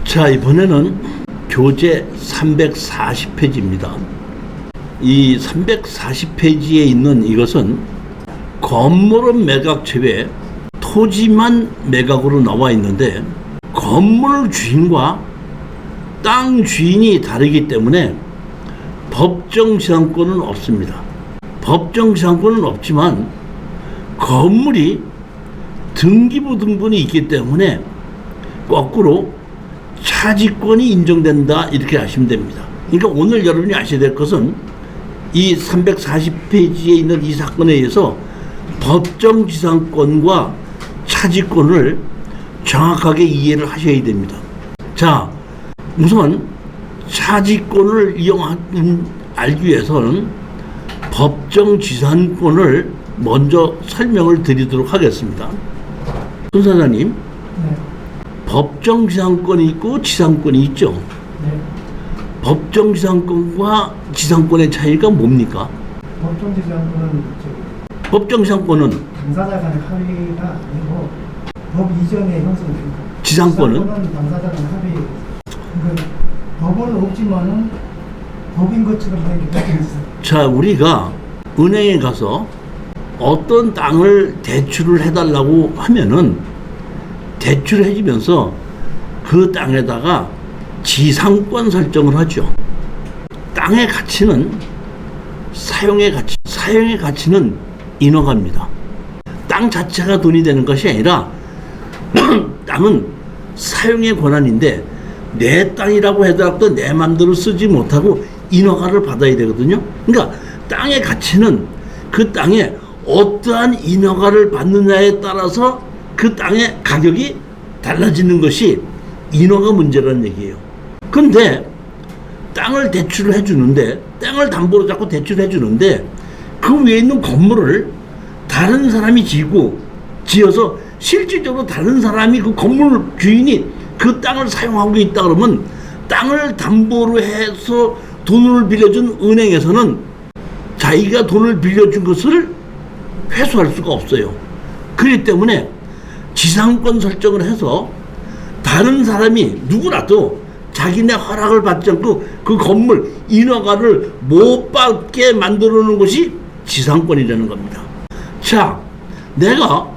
자, 이번에는 교재 340페이지입니다. 이 340페이지에 있는 이것은 건물은 매각 제외 토지만 매각으로 나와 있는데, 건물 주인과 땅 주인이 다르기 때문에 법정 지상권은 없습니다. 법정 지상권은 없지만 건물이 등기부 등본이 있기 때문에 거꾸로 차지권이 인정된다, 이렇게 아시면 됩니다. 그러니까 오늘 여러분이 아셔야 될 것은 이 340페이지에 있는 이 사건에 의해서 법정 지상권과 차지권을 정확하게 이해를 하셔야 됩니다. 자, 우선 차지권을 알기 위해서는 법정 지상권을 먼저 설명을 드리도록 하겠습니다. 손 사장님, 네. 법정 지상권이 있고 지상권이 있죠. 네. 법정 지상권과 지상권의 차이가 뭡니까? 법정 지상권은 법정 지상권은 당사자 간의 합의가 아니고 법 이전에 형성됩니다. 지상권은 당사자 간의 합의. 그러니까 법은 없지만은 법인 것처럼 되는 게 법정 지상. 자, 우리가 은행에 가서 어떤 땅을 대출을 해달라고 하면은 대출을 해주면서 그 땅에다가 지상권 설정을 하죠. 땅의 가치는 사용의 가치는 인허가입니다. 땅 자체가 돈이 되는 것이 아니라 땅은 사용의 권한인데, 내 땅이라고 하더라도 내 마음대로 쓰지 못하고 인허가를 받아야 되거든요. 그러니까 땅의 가치는 그 땅에 어떠한 인허가를 받느냐에 따라서 그 땅의 가격이 달라지는 것이 인허가 문제라는 얘기예요. 근데 땅을 대출을 해주는데, 땅을 담보로 잡고 대출을 해주는데, 그 위에 있는 건물을 다른 사람이 지어서 실질적으로 다른 사람이, 그 건물 주인이 그 땅을 사용하고 있다 그러면 땅을 담보로 해서 돈을 빌려준 은행에서는 자기가 돈을 빌려준 것을 회수할 수가 없어요. 그렇기 때문에 지상권 설정을 해서 다른 사람이 누구라도 자기네 허락을 받지 않고 그 건물 인허가를 못 받게 만들어 놓은 것이 지상권이라는 겁니다. 자, 내가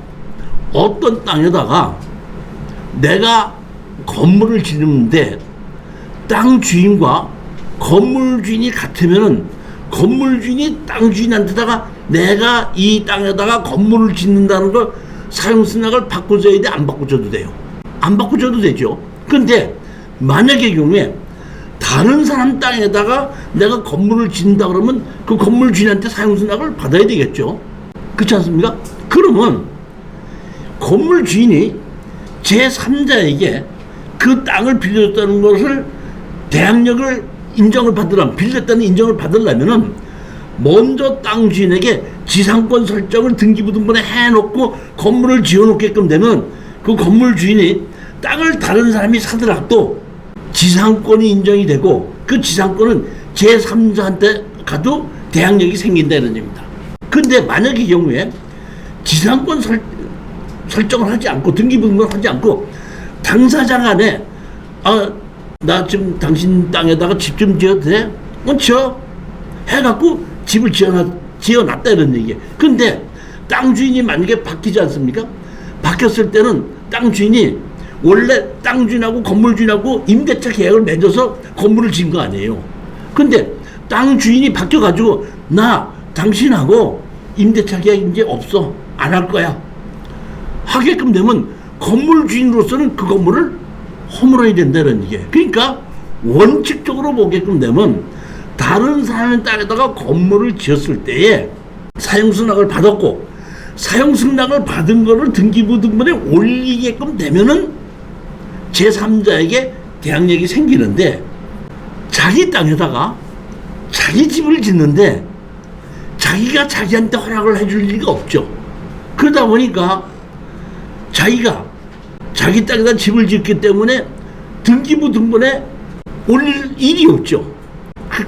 어떤 땅에다가 내가 건물을 짓는데 땅 주인과 건물 주인이 같으면은 건물 주인이 땅 주인한테다가 내가 이 땅에다가 건물을 짓는다는 걸 사용승낙을 바꿔줘야 돼, 안 바꿔줘도 돼요? 안 바꿔줘도 되죠. 근데 만약의 경우에 다른 사람 땅에다가 내가 건물을 짓는다 그러면 그 건물 주인한테 사용승낙을 받아야 되겠죠. 그렇지 않습니까? 그러면 건물 주인이 제3자에게 그 땅을 빌려줬다는 것을 대항력을 인정을 받으려면, 빌렸다는 인정을 받으려면은 먼저 땅 주인에게 지상권 설정을 등기부 등본에 해놓고 건물을 지어놓게끔 되면 그 건물 주인이 땅을 다른 사람이 사더라도 지상권이 인정이 되고 그 지상권은 제3자한테 가도 대항력이 생긴다는 얘기입니다. 근데 만약의 경우에 지상권 설정을 하지 않고 등기부 등본을 하지 않고 당사자 간에 나 지금 당신 땅에다가 집 좀 지어도 돼? 지어 해갖고 집을 지어놨다 이런 얘기예요. 근데 땅 주인이 만약에 바뀌지 않습니까? 바뀌었을 때는 땅 주인이 원래 땅 주인하고 건물 주인하고 임대차 계약을 맺어서 건물을 지은 거 아니에요. 근데 땅 주인이 바뀌어가지고 나 당신하고 임대차 계약 이제 없어, 안 할 거야 하게끔 되면 건물 주인으로서는 그 건물을 허물어야 된다는 얘기예요. 그러니까 원칙적으로 보게끔 되면 다른 사람의 땅에다가 건물을 지었을 때에 사용승낙을 받았고 사용승낙을 받은 거를 등기부 등본에 올리게끔 되면은 제3자에게 대항력이 생기는데, 자기 땅에다가 자기 집을 짓는데 자기가 자기한테 허락을 해줄 리가 없죠. 그러다 보니까 자기가 자기 땅에다 집을 짓기 때문에 등기부 등본에 올릴 일이 없죠.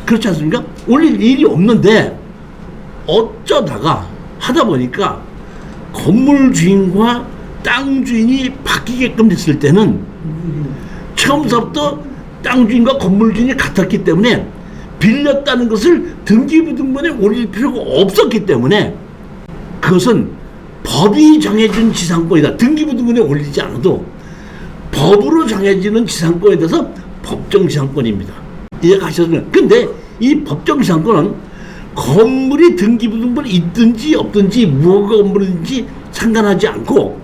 그렇지 않습니까? 올릴 일이 없는데 어쩌다가 하다 보니까 건물 주인과 땅 주인이 바뀌게끔 됐을 때는 처음부터 땅 주인과 건물 주인이 같았기 때문에 빌렸다는 것을 등기부등본에 올릴 필요가 없었기 때문에 그것은 법이 정해준 지상권이다. 등기부등본에 올리지 않아도 법으로 정해지는 지상권에 대해서 법정 지상권입니다. 이해가셨나요? 근데 이 법정 지상권은 건물이 등기부등본에 있든지 없든지 무허가 건물인지 상관하지 않고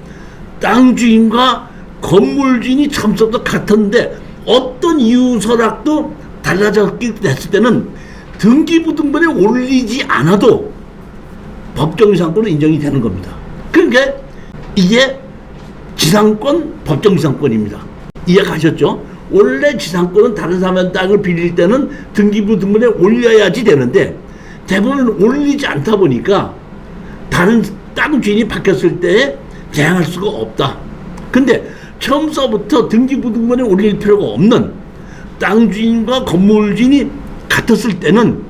땅 주인과 건물 주인이 처음부터 같았는데 어떤 이유 서락도 달라졌기 됐을 때는 등기부등본에 올리지 않아도 법정 지상권은 인정이 되는 겁니다. 그러니까 이게 지상권, 법정 지상권입니다. 이해가셨죠? 원래 지상권은 다른 사람의 땅을 빌릴 때는 등기부등본에 올려야지 되는데 대부분 올리지 않다 보니까 다른 땅 주인이 바뀌었을 때 제한할 수가 없다. 근데 처음서부터 등기부등본에 올릴 필요가 없는 땅 주인과 건물 주인이 같았을 때는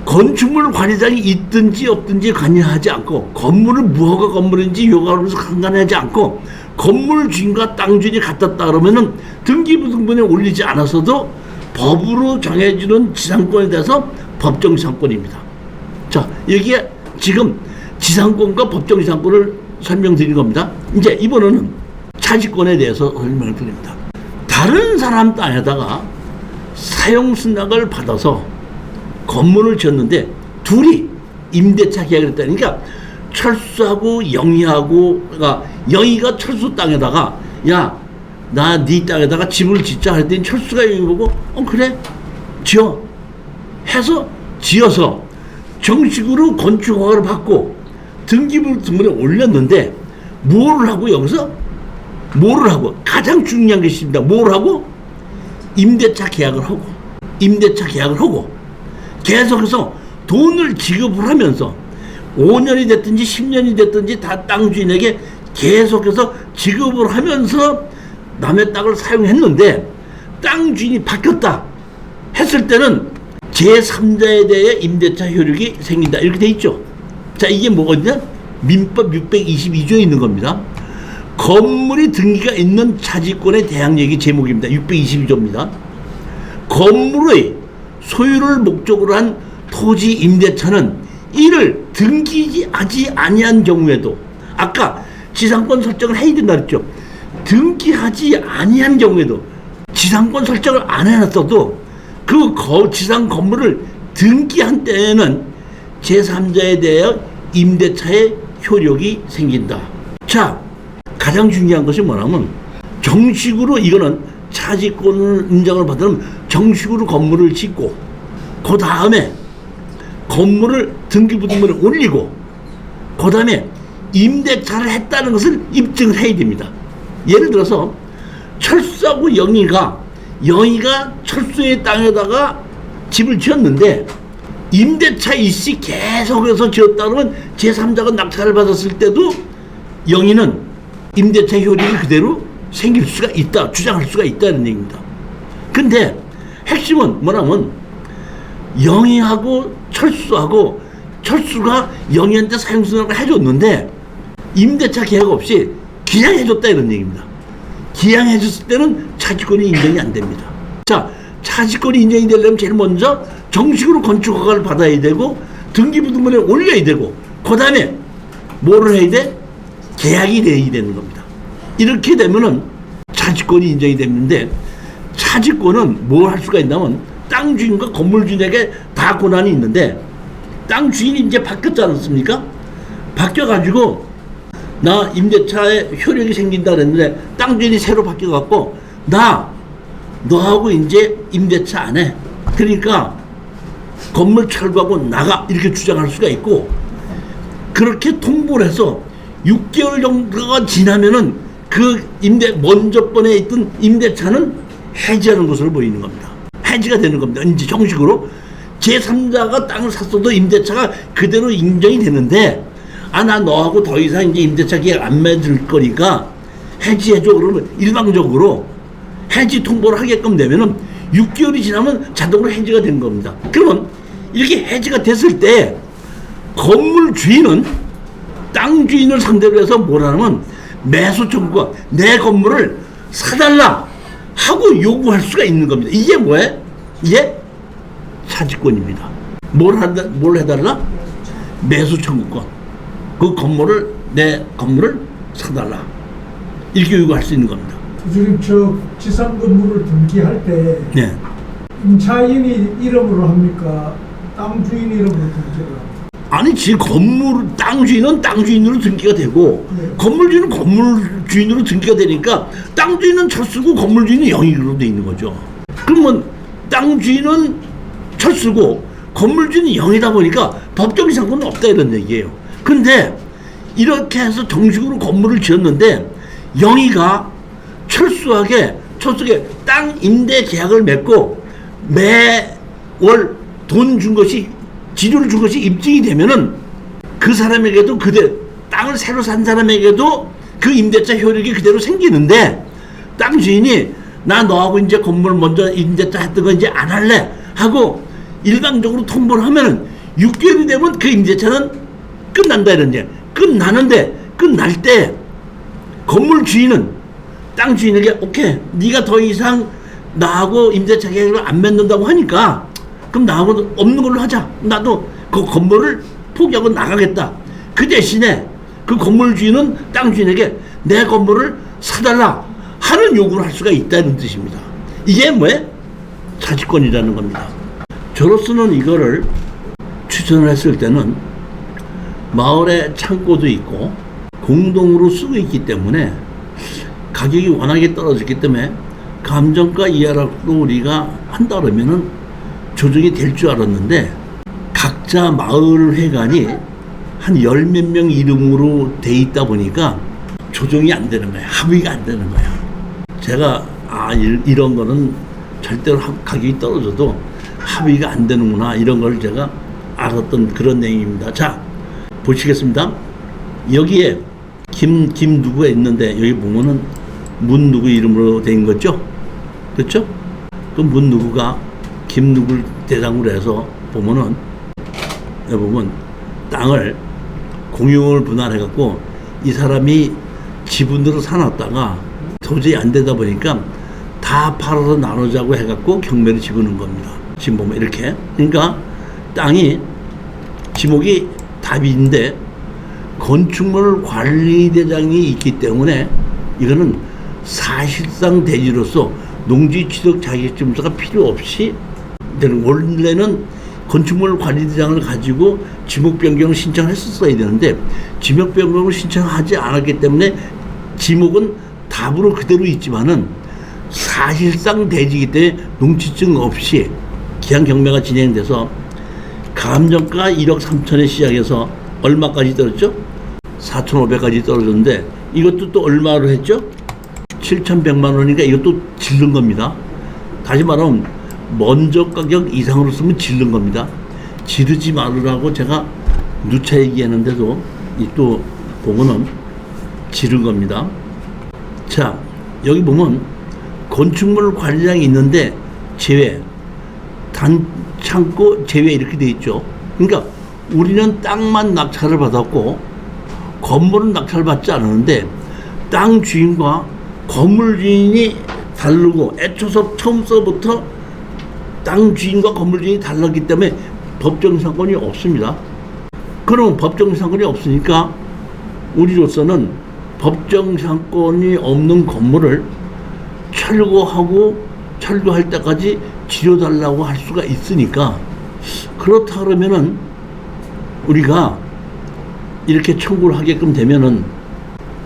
건축물 관리장이 있든지 없든지 관여하지 않고 건물은 무허가 건물인지 요가로서 상관하지 않고 건물 주인과 땅 주인이 같았다 그러면은 등기부등본에 올리지 않았어도 법으로 정해주는 지상권에 대해서 법정 지상권입니다. 자, 여기에 지금 지상권과 법정 지상권을 설명드린 겁니다. 이제 이번에는 차지권에 대해서 설명을 드립니다. 다른 사람 땅에다가 사용승낙을 받아서 건물을 지었는데 둘이 임대차 계약을 했다니까 철수하고 영희하고 그러니까 영희가 철수 땅에다가 야, 나 네 땅에다가 집을 짓자 했더니 철수가 영희 보고 그래 지어 해서 지어서 정식으로 건축 허가를 받고 등기부등본에 올렸는데 뭐를 하고 여기서 뭐를 하고 가장 중요한 게 있습니다. 뭐를 하고 임대차 계약을 하고 계속해서 돈을 지급을 하면서 5년이 됐든지 10년이 됐든지 다 땅 주인에게 계속해서 지급을 하면서 남의 땅을 사용했는데 땅 주인이 바뀌었다 했을 때는 제3자에 대해 임대차 효력이 생긴다 이렇게 돼 있죠. 자, 이게 뭐거든요? 민법 622조에 있는 겁니다. 건물이 등기가 있는 차지권의 대항력이 제목입니다. 622조입니다. 건물의 소유를 목적으로 한 토지 임대차는 이를 등기하지 아니한 경우에도 아까 지상권 설정을 해야 된다 그랬죠. 등기하지 아니한 경우에도 지상권 설정을 안 해놨어도 그 지상 건물을 등기한 때에는 제3자에 대해 임대차의 효력이 생긴다. 자, 가장 중요한 것이 뭐냐면 정식으로 이거는 차지권을 인정을 받으면 정식으로 건물을 짓고 그 다음에 건물을 등기부등본에 올리고 그 다음에 임대차를 했다는 것을 입증을 해야 됩니다. 예를 들어서 철수하고 영희가 철수의 땅에다가 집을 지었는데 임대차 일시 계속해서 지었다 그러면 제3자가 낙찰을 받았을 때도 영희는 임대차 효력이 그대로 생길 수가 있다, 주장할 수가 있다는 얘기입니다. 근데 핵심은 뭐냐면 영희하고 철수가 영희한테 사용승낙을 해줬는데 임대차 계약 없이 그냥 해줬다 이런 얘기입니다. 그냥 해줬을 때는 차지권이 인정이 안 됩니다. 자, 차지권이 인정이 되려면 제일 먼저 정식으로 건축 허가를 받아야 되고 등기부등본에 올려야 되고 그 다음에 뭐를 해야 돼? 계약이 돼야 되는 겁니다. 이렇게 되면은 차지권이 인정이 되는데 차지권은 뭘 할 수가 있냐면 땅 주인과 건물 주인에게 다 권한이 있는데 땅 주인이 이제 바뀌었지 않습니까? 바뀌어가지고 나 임대차에 효력이 생긴다 그랬는데 땅 주인이 새로 바뀌어갖고 나 너하고 이제 임대차 안 해. 그러니까 건물 철거하고 나가 이렇게 주장할 수가 있고 그렇게 통보를 해서 6개월 정도가 지나면은 그 먼저 번에 있던 임대차는 해지하는 것으로 보이는 겁니다. 해지가 되는 겁니다. 이제 정식으로 제3자가 땅을 샀어도 임대차가 그대로 인정이 되는데 나 너하고 더 이상 이제 임대차 계약 안 맺을 거니까 해지해줘 그러면 일방적으로 해지 통보를 하게끔 되면은 6개월이 지나면 자동으로 해지가 된 겁니다. 그러면 이렇게 해지가 됐을 때 건물 주인은 땅 주인을 상대로 해서 뭐라면 매수 청구가 내 건물을 사달라 하고 요구할 수가 있는 겁니다. 이게 뭐예요? 이게 차지권입니다. 뭘 해달라? 매수 청구권. 그 건물을, 내 건물을 사달라. 이렇게 요구할 수 있는 겁니다. 지금 저 지상 건물을 등기할 때 네. 임차인이 이름으로 합니까? 땅 주인 이름으로 등기를 합니까? 아니, 지금 건물, 땅 주인은 땅 주인으로 등기가 되고, 네. 건물 주인은 건물 주인으로 등기가 되니까, 땅 주인은 철수고, 건물 주인은 영익으로 돼 있는 거죠. 그러면, 땅 주인은 철수고, 건물 주인은 영이다 보니까, 법적인 상관은 없다, 이런 얘기예요. 근데, 이렇게 해서 정식으로 건물을 지었는데, 영이가 철수하게 땅 임대 계약을 맺고, 매월 돈 준 것이 지료를 준 것이 입증이 되면은 그 사람에게도 땅을 새로 산 사람에게도 그 임대차 효력이 그대로 생기는데, 땅 주인이 나 너하고 이제 건물 먼저 임대차 했던 거 이제 안 할래 하고 일방적으로 통보를 하면은 6개월이 되면 그 임대차는 끝난다 이런 얘기. 끝나는데 끝날 때 건물 주인은 땅 주인에게 오케이 네가 더 이상 나하고 임대차 계약을 안 맺는다고 하니까 그럼 나하고 없는 걸로 하자. 나도 그 건물을 포기하고 나가겠다. 그 대신에 그 건물 주인은 땅 주인에게 내 건물을 사달라 하는 요구를 할 수가 있다는 뜻입니다. 이게 뭐예요? 차지권이라는 겁니다. 저로서는 이거를 추천을 했을 때는 마을에 창고도 있고 공동으로 쓰고 있기 때문에 가격이 워낙에 떨어졌기 때문에 감정가 이하락도 우리가 한다 그러면은 조정이 될 줄 알았는데 각자 마을 회관이 한 10몇 명 이름으로 돼 있다 보니까 조정이 안 되는 거야. 합의가 안 되는 거야. 제가 이런 거는 절대로 가격이 떨어져도 합의가 안 되는구나 이런 걸 제가 알았던 그런 내용입니다. 자, 보시겠습니다. 여기에 김 누구가 있는데 여기 보면은 문 누구 이름으로 된 거죠? 그렇죠? 그 문 누구가 김 누구를 대상으로 해서 보면은 여기 보면 땅을 공용을 분할해 갖고 이 사람이 지분으로 사놨다가 도저히 안 되다 보니까 다 팔아서 나누자고 해 갖고 경매를 지고는 겁니다. 지금 보면 이렇게. 그러니까 땅이 지목이 답인데 건축물 관리대장이 있기 때문에 이거는 사실상 대지로서 농지 취득 자격증서가 필요 없이 원래는 건축물 관리대장을 가지고 지목 변경을 신청했었어야 되는데 지목 변경을 신청하지 않았기 때문에 지목은 답으로 그대로 있지만은 사실상 대지이기 때문에 농지증 없이 기한 경매가 진행돼서 감정가 1억 3천에 시작해서 얼마까지 떨어졌죠? 4,500까지 떨어졌는데 이것도 또 얼마로 했죠? 7,100만 원이니까 이것도 질른 겁니다. 다시 말하면 먼저 가격 이상으로 쓰면 질른 겁니다. 지르지 말으라고 제가 누차 얘기하는데도 이 또 보면은 지른 겁니다. 자, 여기 보면 건축물 관리장이 있는데 제외, 단 창고 제외 이렇게 돼 있죠. 그러니까 우리는 땅만 낙찰을 받았고 건물은 낙찰을 받지 않았는데 땅 주인과 건물 주인이 다르고 애초서 처음서부터 땅 주인과 건물 주인이 달랐기 때문에 법정 상권이 없습니다. 그럼 법정 상권이 없으니까 우리로서는 법정 상권이 없는 건물을 철거할 때까지 지려달라고 할 수가 있으니까 그렇다 그러면은 우리가 이렇게 청구를 하게끔 되면은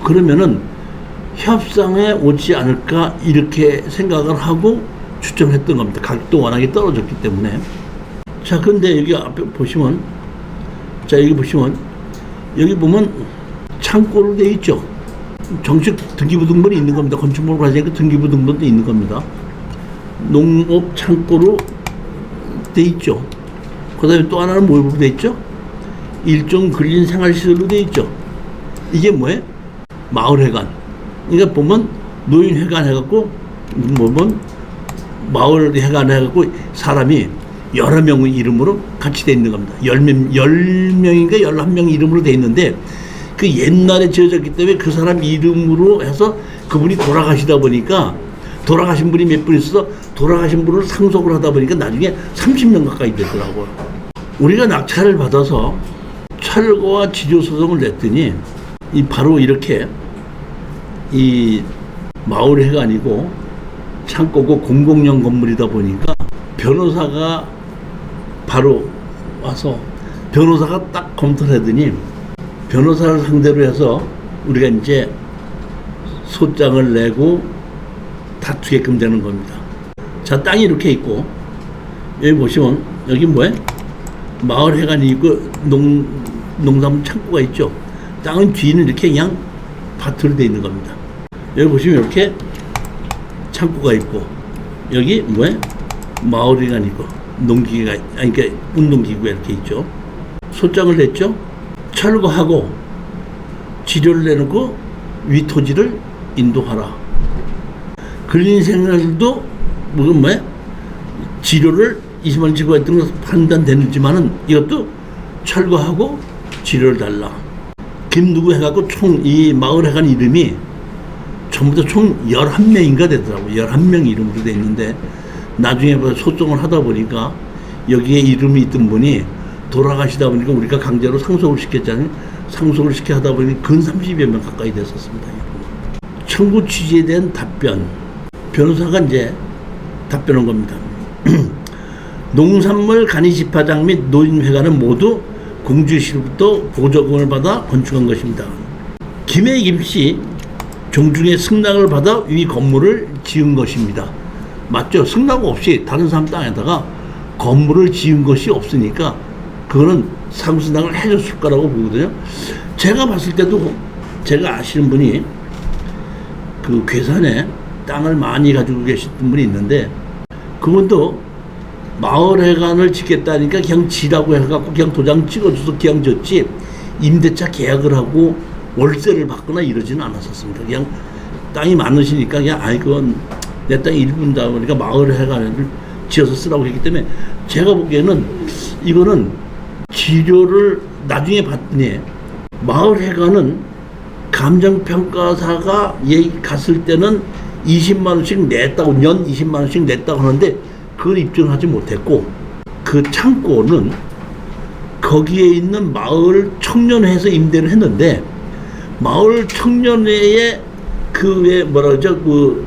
그러면은 협상에 오지 않을까 이렇게 생각을 하고 추천했던 겁니다. 가격도 워낙에 떨어졌기 때문에. 자, 근데 여기 앞에 보시면 여기 보면 창고로 되어 있죠. 정식 등기부등본이 있는 겁니다. 건축물 관리니까 등기부등본도 있는 겁니다. 농업 창고로 되어 있죠. 그 다음에 또 하나는 뭐로 되어 있죠? 일종 근린 생활시설로 되어 있죠. 이게 뭐예요? 마을회관. 그러니까 보면 노인회관 해갖고 보면 마을회관 해갖고 사람이 여러 명의 이름으로 같이 되어 있는 겁니다. 10명인가 11명 이름으로 되어 있는데 그 옛날에 지어졌기 때문에 그 사람 이름으로 해서 그분이 돌아가시다 보니까 돌아가신 분이 몇 분 있어서 돌아가신 분을 상속을 하다 보니까 나중에 30년 가까이 되더라고요. 우리가 낙찰을 받아서 철거와 지조소송을 냈더니 이 바로 이렇게 이 마을회가 아니고 창고고 공공용 건물이다 보니까 변호사가 바로 와서 변호사가 딱 검토를 하더니 변호사를 상대로 해서 우리가 이제 소장을 내고 다투게끔 되는 겁니다. 자, 땅이 이렇게 있고 여기 보시면 여기 뭐예요? 마을회관이 있고 농산물 창고가 있죠. 땅은 뒤는 이렇게 그냥 밭으로 되어 있는 겁니다. 여기 보시면 이렇게 창고가 있고 여기 뭐예요? 마을회관이 있고 농기계가 아니 그러니까 운동기구가 이렇게 있죠. 소장을 냈죠. 철거하고 지료를 내놓고 위 토지를 인도하라. 근린 생활도 뭐야? 지료를 20만 원 지고 했던 거 판단되는지만은 이것도 철거하고 지료를 달라. 김누구 해갖고 총 이 마을회관 이름이 전부 다 총 11명인가 되더라고. 11명 이름으로 돼 있는데 나중에 소송을 하다 보니까 여기에 이름이 있던 분이 돌아가시다 보니까 우리가 강제로 상속을 시켰잖아요. 상속을 시켜 하다 보니 근 30여 명 가까이 됐었습니다. 청구 취지에 대한 답변. 변호사가 이제 답변한 겁니다. 농산물 간이 집화장 및 노인회관은 모두 공주시로부터 보조금을 받아 건축한 것입니다. 김해 김씨 종중에 승낙을 받아 위 건물을 지은 것입니다. 맞죠? 승낙 없이 다른 사람 땅에다가 건물을 지은 것이 없으니까 그거는 상수낙을 해줬을 거라고 보거든요. 제가 봤을 때도 제가 아시는 분이 그 괴산에 땅을 많이 가지고 계셨던 분이 있는데 그분도 마을회관을 짓겠다니까 그냥 지라고 해갖고 그냥 도장 찍어줘서 그냥 졌지 임대차 계약을 하고 월세를 받거나 이러지는 않았었습니다. 그냥 땅이 많으시니까 그냥 아이 그건 내 땅이 일분다 보니까 마을회관을 지어서 쓰라고 했기 때문에 제가 보기에는 이거는 지료를 나중에 봤더니 마을회관은 감정평가사가 갔을 때는 20만 원씩 냈다고 연 20만 원씩 냈다고 하는데 그걸 입증하지 못했고 그 창고는 거기에 있는 마을 청년회에서 임대를 했는데 마을 청년회의 그왜 뭐라 그러죠 그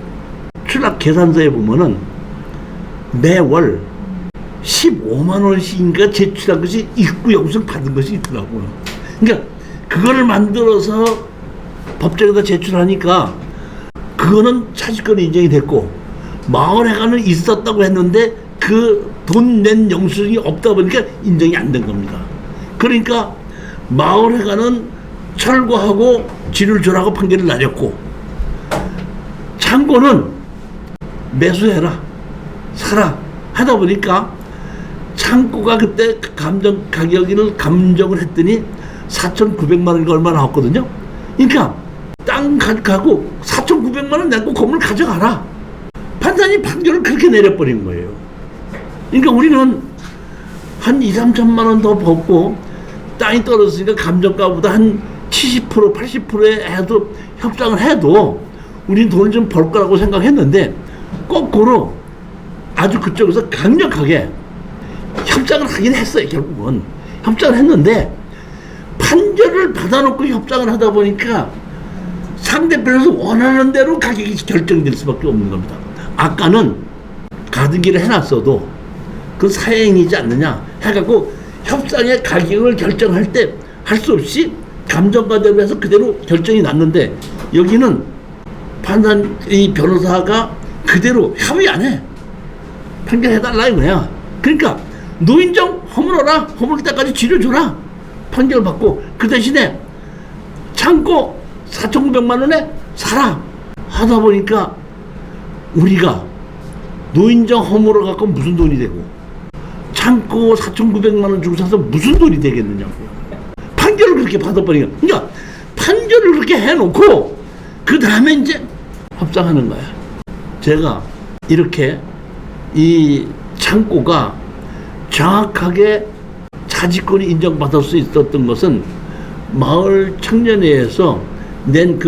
출납 계산서에 보면은 매월 15만 원씩인가 제출한 것이 입구 영수증 받은 것이 있더라고요. 그러니까 그거를 만들어서 법정에다 제출하니까 그거는 차지권이 인정이 됐고 마을회관은 있었다고 했는데 그 돈 낸 영수증이 없다 보니까 인정이 안 된 겁니다. 그러니까 마을회관은 철거하고 지를 주라고 판결을 내렸고 창고는 매수해라 사라 하다 보니까 창고가 그때 감정 가격을 감정을 했더니 4,900만 원인가 얼마 나왔거든요. 그러니까 땅 가고 4,900만 원 내고 건물 가져가라. 판사님 판결을 그렇게 내려버린 거예요. 그러니까 우리는 한 2, 3천만 원 더 벗고 땅이 떨어졌으니까 감정가보다 한 70%, 80%에 해도 협상을 해도 우리는 돈을 좀 벌 거라고 생각했는데 거꾸로 아주 그쪽에서 강력하게 협상을 하긴 했어요. 결국은 협상을 했는데 판결을 받아놓고 협상을 하다 보니까 상대편에서 원하는 대로 가격이 결정될 수밖에 없는 겁니다. 아까는 가등기를 해놨어도 그 사행이지 않느냐 해갖고 협상의 가격을 결정할 때 할 수 없이 감정가대로 해서 그대로 결정이 났는데 여기는 판사 이 변호사가 그대로 협의 안 해. 판결해달라 이거야. 그러니까 노인정 허물어라. 허물 때까지 지려줘라. 판결 받고 그 대신에 창고 4,900만 원에 사라 하다 보니까 우리가 노인정 허물어 갖고 무슨 돈이 되고 창고 4,900만 원 주고 사서 무슨 돈이 되겠느냐고요. 판결을 그렇게 받아버리니까 그러니까 판결을 그렇게 해놓고 그 다음에 이제 협상하는 거야. 제가 이렇게 이 창고가 정확하게 차지권이 인정받을 수 있었던 것은 마을 청년회에서 낸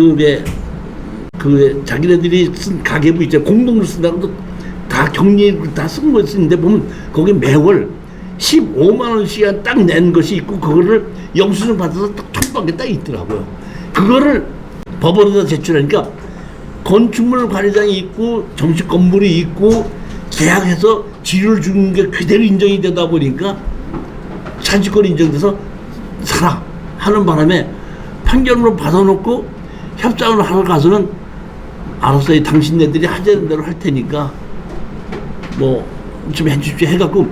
자기네들이 쓴 가계부 있잖아요. 공동으로 쓴다고 다 격리 다 쓴 거 쓰는데 보면 거기 매월 15만 원씩 딱 낸 것이 있고 그거를 영수증 받아서 딱 첨부한 게 딱 있더라고요. 그거를 법원에다 제출하니까 건축물 관리장이 있고 정식 건물이 있고 계약해서 지료를 주는 게 그대로 인정이 되다 보니까 차지권 인정돼서 사라 하는 바람에 판결로 받아놓고 협상을 하러 가서는 알았어, 당신네들이 하자는 대로 할 테니까 뭐 좀 해주십시오 해갖고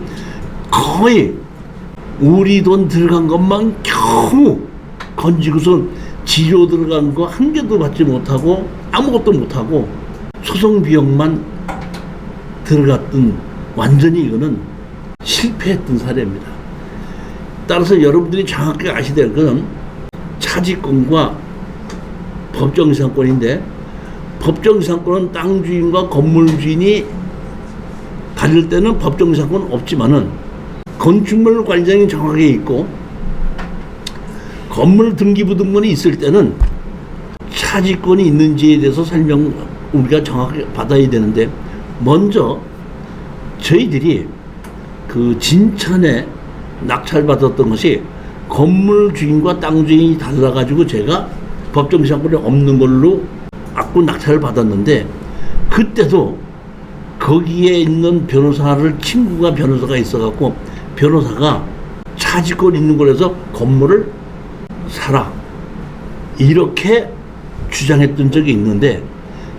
거의 우리 돈 들어간 것만 겨우 건지고서 지료 들어간 거 한 개도 받지 못하고 아무것도 못하고 소송 비용만 들어갔던, 완전히 이거는 실패했던 사례입니다. 따라서 여러분들이 정확하게 아셔야 될 것은 차지권과 법정이상권인데, 법정이상권은 땅 주인과 건물 주인이 다를 때는 법정이상권은 없지만은 건축물 관리장이 정확하게 있고 건물 등기부등본이 있을 때는 차지권이 있는지에 대해서 설명 우리가 정확하게 받아야 되는데, 먼저 저희들이 그 진천에 낙찰받았던 것이 건물 주인과 땅 주인이 달라가지고 제가 법정이상권이 없는 걸로 악고 낙찰을 받았는데, 그때도 거기에 있는 변호사를, 친구가 변호사가 있어갖고 변호사가 차지권 있는 걸해서 건물을 사라 이렇게 주장했던 적이 있는데,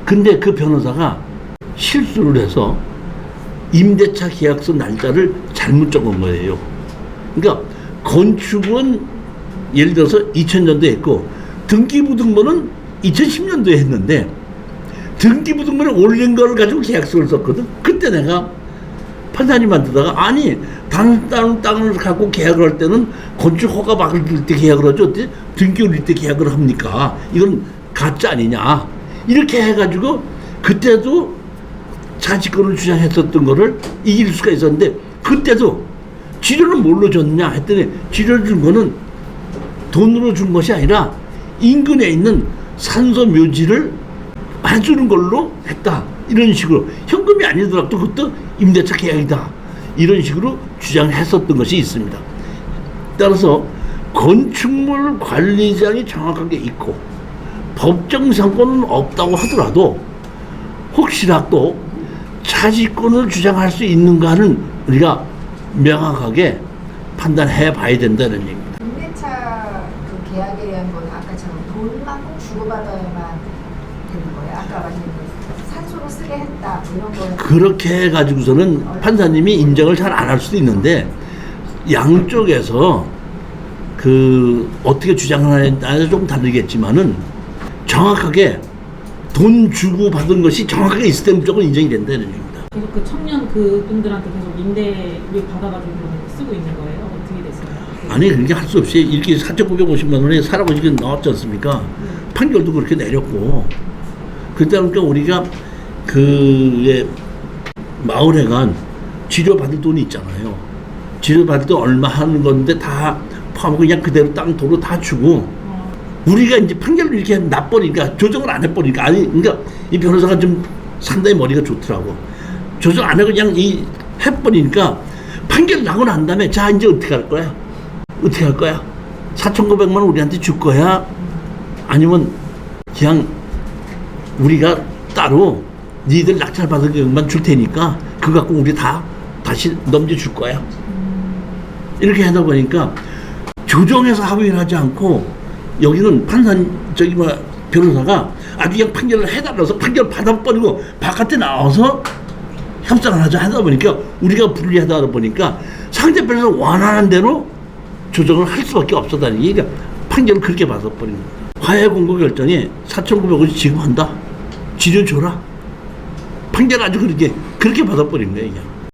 근데 그 변호사가 실수를 해서 임대차 계약서 날짜를 잘못 적은 거예요. 그러니까 건축은 예를 들어서 2000년도에 했고 등기부등본은 2010년도에 했는데 등기부등본에 올린 거를 가지고 계약서를 썼거든. 그때 내가 판사님한테다가, 아니 다른 땅을 갖고 계약을 할 때는 건축 허가 받을 때 계약을 하죠, 어때? 등기 올릴 때 계약을 합니까? 이건 가짜 아니냐 이렇게 해가지고 그때도 차지권을 주장했었던 거를 이길 수가 있었는데, 그때도 지료는 뭘로 줬냐 했더니 지료를 준 거는 돈으로 준 것이 아니라 인근에 있는 산소 묘지를 해주는 걸로 했다, 이런 식으로. 현금이 아니더라도 그것도 임대차 계약이다, 이런 식으로 주장을 했었던 것이 있습니다. 따라서 건축물 관리장이 정확하게 있고 법정상권은 없다고 하더라도 혹시라도 차지권을 주장할 수 있는가는 우리가 명확하게 판단해 봐야 된다는 얘기입니다. 임대차 그 계약에 대한 건 아까처럼 돈만 꼭 주고받아야만 되는 거예요? 아까 말씀드린 산소로 쓰게 했다 이런 거. 그렇게 해가지고서는 판사님이 인정을 잘 안 할 수도 있는데, 양쪽에서 그 어떻게 주장하느냐에 조금 다르겠지만은 정확하게 돈 주고 받은 것이 정확하게 있을 때 무조건 인정이 된다는 얘기입니다. 계속 그 청년 그분들한테 계속 임대료 받아가지고 쓰고 있는 거예요? 어떻게 됐어요? 아니, 그렇게 할 수 없이 이렇게 4,950만 원에 사라고 지금 나왔지 않습니까? 판결도 그렇게 내렸고. 그러니까 우리가 그 마을회관 지료 받을 돈이 있잖아요. 지료 받을 돈 얼마 하는 건데 다 포함하고 그냥 그대로 땅 도로 다 주고, 우리가 이제 판결을 이렇게 놔버리니까, 조정을 안 해버리니까, 아니, 그러니까 이 변호사가 좀 상당히 머리가 좋더라고. 조정 안 하고 그냥 해버리니까 판결 나고 난 다음에, 자, 이제 어떻게 할 거야? 어떻게 할 거야? 4,900만 원 우리한테 줄 거야? 아니면 그냥 우리가 따로 니들 낙찰 받은 것만 줄 테니까 그거 갖고 우리 다 다시 넘겨줄 거야? 이렇게 하다 보니까 조정해서 합의를 하지 않고, 여기는 변호사가 아주 그냥 판결을 해달라서 판결 받아버리고 바깥에 나와서 협상을 하다 보니까, 우리가 불리하다 보니까 상대편에서 원하는 대로 조정을 할 수밖에 없었다는 얘기가, 판결을 그렇게 받아버린 거예요. 화해 공고 결정에 4,900원씩 지급한다, 지료 줘라, 판결 아주 그렇게 받아버린 거예요.